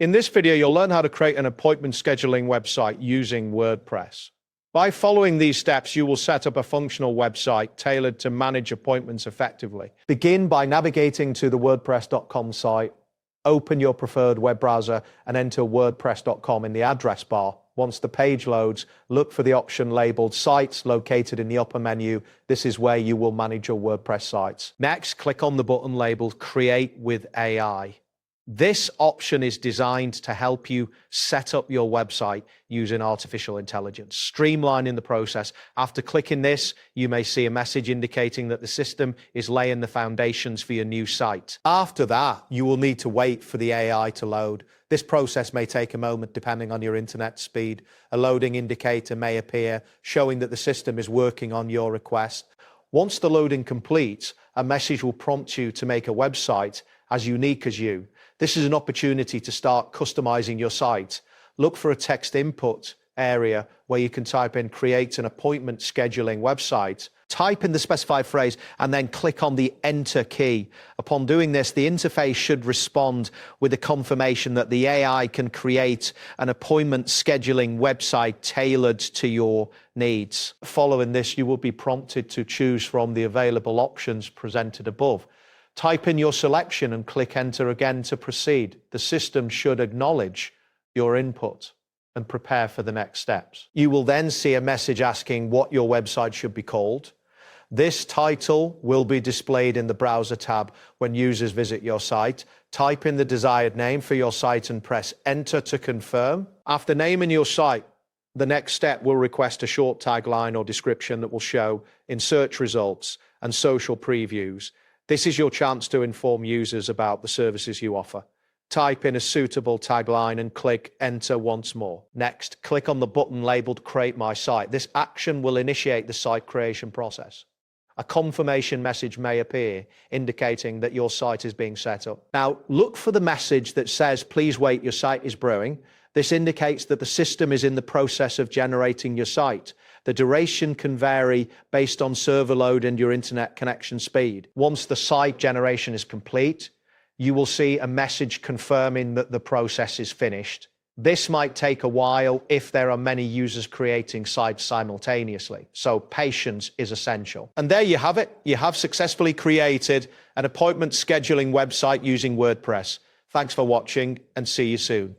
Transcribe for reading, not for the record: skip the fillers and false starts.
In this video, you'll learn how to create an appointment scheduling website using WordPress. By following these steps, you will set up a functional website tailored to manage appointments effectively. Begin by navigating to the WordPress.com site, open your preferred web browser and enter WordPress.com in the address bar. Once the page loads, look for the option labeled Sites located in the upper menu. This is where you will manage your WordPress sites. Next, click on the button labeled Create with AI. This option is designed to help you set up your website using artificial intelligence, streamlining the process. After clicking this, you may see a message indicating that the system is laying the foundations for your new site. After that, you will need to wait for the AI to load. This process may take a moment depending on your internet speed. A loading indicator may appear, showing that the system is working on your request. Once the loading completes, a message will prompt you to make a website as unique as you. This is an opportunity to start customizing your site. Look for a text input area where you can type in create an appointment scheduling website. Type in the specified phrase and then click on the enter key. Upon doing this, the interface should respond with a confirmation that the AI can create an appointment scheduling website tailored to your needs. Following this, you will be prompted to choose from the available options presented above. Type in your selection and click enter again to proceed. The system should acknowledge your input and prepare for the next steps. You will then see a message asking what your website should be called. This title will be displayed in the browser tab when users visit your site. Type in the desired name for your site and press enter to confirm. After naming your site, the next step will request a short tagline or description that will show in search results and social previews. This is your chance to inform users about the services you offer. Type in a suitable tagline and click enter once more. Next, click on the button labeled Create My Site. This action will initiate the site creation process. A confirmation message may appear indicating that your site is being set up. Now, look for the message that says, please wait, your site is brewing. This indicates that the system is in the process of generating your site. The duration can vary based on server load and your internet connection speed. Once the site generation is complete, you will see a message confirming that the process is finished. This might take a while if there are many users creating sites simultaneously, so patience is essential. And there you have it. You have successfully created an appointment scheduling website using WordPress. Thanks for watching and see you soon.